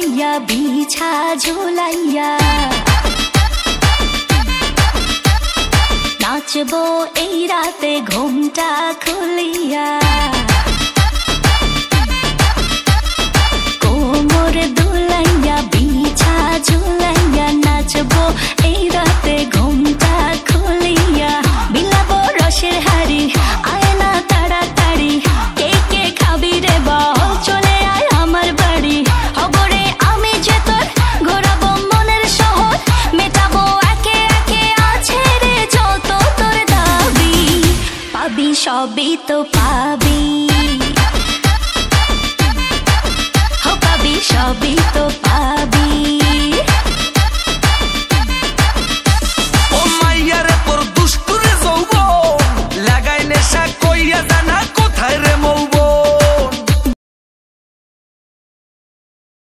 দোলাইয়া বিছা ঝুলাইয়া নাচবো এই রাতে ঘুমটা খুলিয়া কোমর দোলাইয়া বিছা ঝুলাইয়া নাচবো এই রাতে ঘুমটা খুলিয়া বিলাবো রসের হাড়ি আয় না তাড়াতাড়ি কে কে খাবি রে বল চলে আয় আমার বাড়ি হবরে আমি যে তোর ঘোরাবো মনের শহর মেটাবো একে একে আছে রে যত তোর দাবি পাবি সবই তো পাবি সবই তো